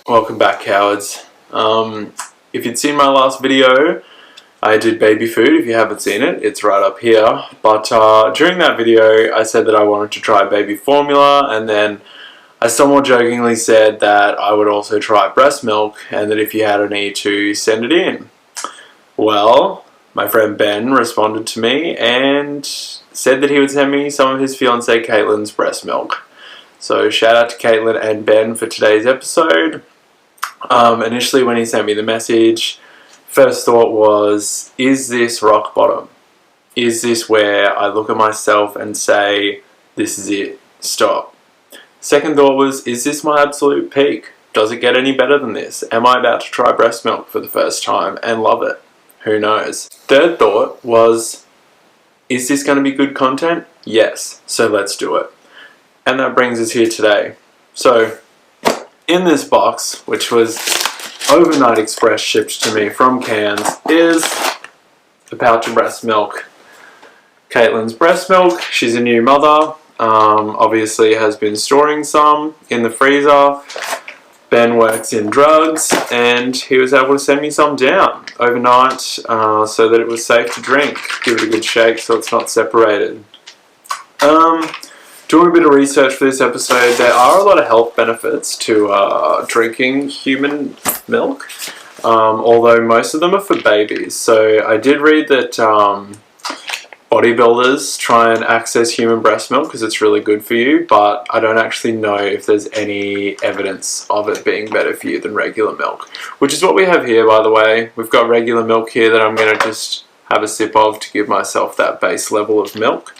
Welcome back, cowards. If you'd seen my last video, I did baby food. If you haven't seen it, it's right up here. But during that video, I said that I wanted to try baby formula, and then I somewhat jokingly said that I would also try breast milk, and that if you had any to send it in. Well, my friend Ben responded to me and said that he would send me some of his fiancée Caitlin's breast milk. So shout out to Caitlin and Ben for today's episode. Initially when he sent me the message, first thought was, is this rock bottom? Is this where I look at myself and say, this is it, stop? Second thought was, is this my absolute peak? Does it get any better than this? Am I about to try breast milk for the first time and love it? Who knows? Third thought was, is this going to be good content? Yes, so let's do it. And that brings us here today. So, in this box, which was overnight express shipped to me from Cairns, is a pouch of breast milk. Caitlin's breast milk. She's a new mother. Obviously has been storing some in the freezer. Ben works in drugs, and he was able to send me some down overnight so that it was safe to drink. Give it a good shake so it's not separated. Doing a bit of research for this episode, there are a lot of health benefits to drinking human milk, although most of them are for babies. So I did read that bodybuilders try and access human breast milk because it's really good for you, but I don't actually know if there's any evidence of it being better for you than regular milk, which is what we have here, by the way. We've got regular milk here that I'm going to just have a sip of to give myself that base level of milk.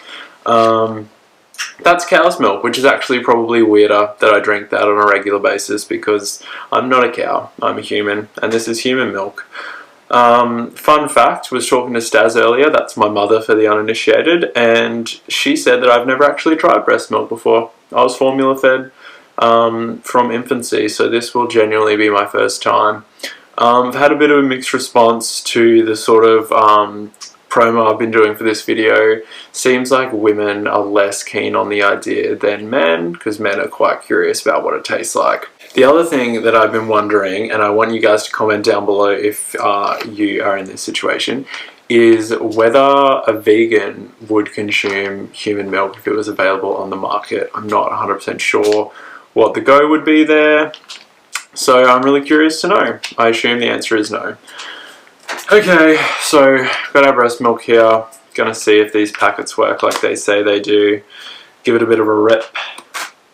That's cow's milk, which is actually probably weirder that I drink that on a regular basis because I'm not a cow, I'm a human, and this is human milk. Fun fact, was talking to Staz earlier, that's my mother for the uninitiated, and she said that I've never actually tried breast milk before. I was formula fed from infancy, so this will genuinely be my first time. I've had a bit of a mixed response to the sort of promo I've been doing for this video. Seems like women are less keen on the idea than men, because men are quite curious about what it tastes like. The other thing that I've been wondering, and I want you guys to comment down below if you are in this situation, is whether a vegan would consume human milk if it was available on the market. I'm not 100% sure what the go would be there, so I'm really curious to know. I assume the answer is no. Okay, so got our breast milk here. Gonna see if these packets work like they say they do. Give it a bit of a rip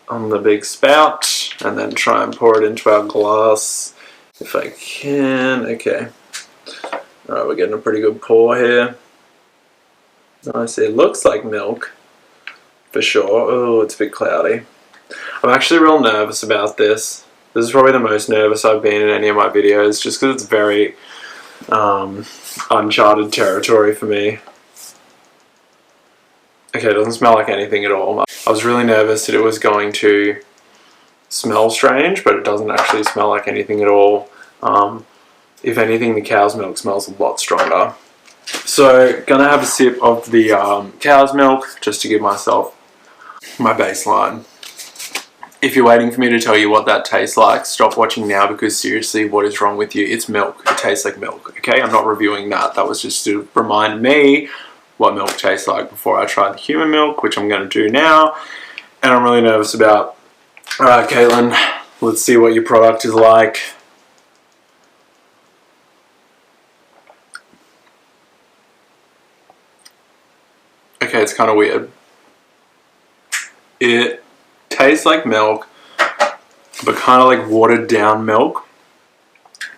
on the big spout and then try and pour it into our glass if I can. Okay. Alright, we're getting a pretty good pour here. Nice, it looks like milk for sure. Oh, it's a bit cloudy. I'm actually real nervous about this. This is probably the most nervous I've been in any of my videos just because it's very uncharted territory for me. Okay, it doesn't smell like anything at all. I was really nervous that it was going to smell strange, but it doesn't actually smell like anything at all. If anything, the cow's milk smells a lot stronger. So, gonna have a sip of the cow's milk just to give myself my baseline. If you're waiting for me to tell you what that tastes like, stop watching now, because seriously, what is wrong with you? It's milk. It tastes like milk, okay? I'm not reviewing that. That was just to remind me what milk tastes like before I try the human milk, which I'm going to do now. And I'm really nervous about. Alright, Caitlin, let's see what your product is like. Okay, it's kind of weird. It tastes like milk, but kind of like watered down milk.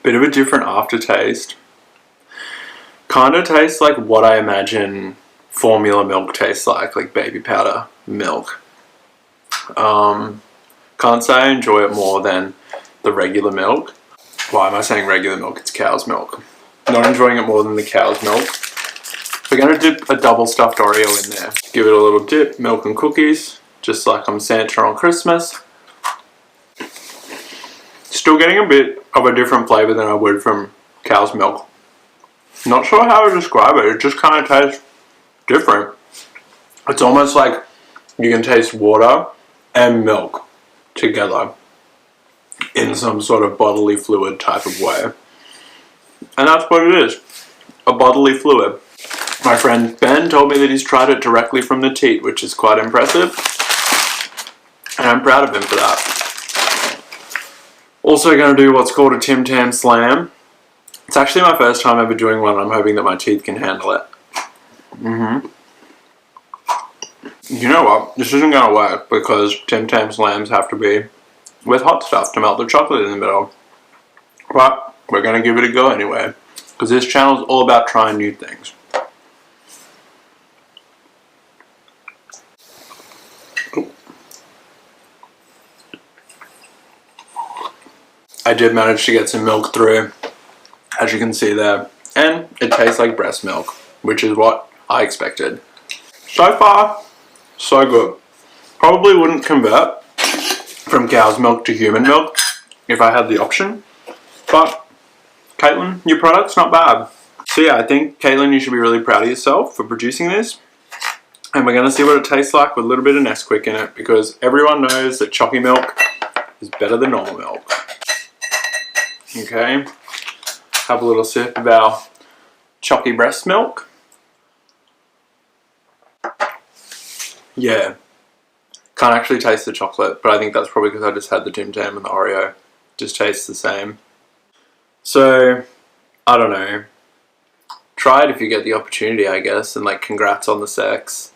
Bit of a different aftertaste. Kind of tastes like what I imagine formula milk tastes like baby powder milk. Can't say I enjoy it more than the regular milk. Why am I saying regular milk? It's cow's milk. Not enjoying it more than the cow's milk. We're going to dip a double stuffed Oreo in there. Give it a little dip, milk and cookies, just like I'm Santa on Christmas. Still getting a bit of a different flavour than I would from cow's milk. Not sure how to describe it, it just kind of tastes different. It's almost like you can taste water and milk together. in some sort of bodily fluid type of way. And that's what it is, a bodily fluid. My friend Ben told me that he's tried it directly from the teat, which is quite impressive, and I'm proud of him for that. Also going to do what's called a Tim Tam Slam. It's actually my first time ever doing one. I'm hoping that my teeth can handle it. You know what? This isn't going to work because Tim Tam Slams have to be with hot stuff to melt the chocolate in the middle. But we're going to give it a go anyway, because this channel is all about trying new things. I did manage to get some milk through, as you can see there, and it tastes like breast milk, which is what I expected. So far, so good. Probably wouldn't convert from cow's milk to human milk if I had the option, but Caitlin, your product's not bad. So yeah, I think Caitlin, you should be really proud of yourself for producing this, and we're going to see what it tastes like with a little bit of Nesquik in it, because everyone knows that choppy milk is better than normal milk. Okay, have a little sip of our chalky breast milk. Yeah, can't actually taste the chocolate, but I think that's probably because I just had the Tim Tam and the Oreo. Just tastes the same. So, I don't know. Try it if you get the opportunity, I guess, and like congrats on the sex.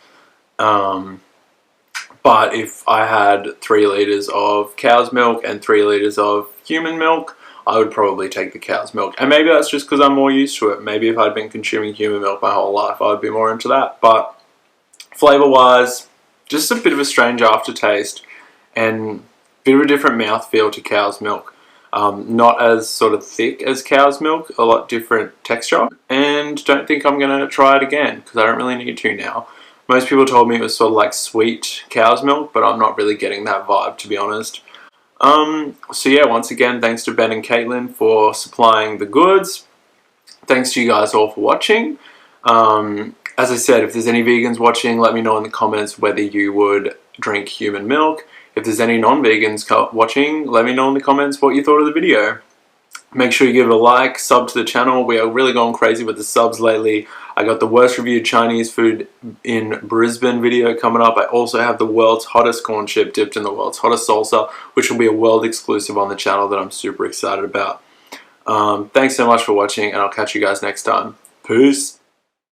But if I had 3 litres of cow's milk and 3 litres of human milk, I would probably take the cow's milk. And maybe that's just because I'm more used to it. Maybe if I'd been consuming human milk my whole life, I would be more into that. But flavour-wise, just a bit of a strange aftertaste and a bit of a different mouthfeel to cow's milk. Not as sort of thick as cow's milk, a lot different texture. And don't think I'm going to try it again, because I don't really need to now. Most people told me it was sort of like sweet cow's milk, but I'm not really getting that vibe, to be honest. So yeah, once again, thanks to Ben and Caitlin for supplying the goods. Thanks to you guys all for watching. As I said, if there's any vegans watching, let me know in the comments whether you would drink human milk. If there's any non-vegans watching, let me know in the comments what you thought of the video. Make sure you give it a like, sub to the channel. We are really going crazy with the subs lately. I got the worst reviewed Chinese food in Brisbane video coming up. I also have the world's hottest corn chip dipped in the world's hottest salsa, which will be a world exclusive on the channel that I'm super excited about. Thanks so much for watching, and I'll catch you guys next time. Peace.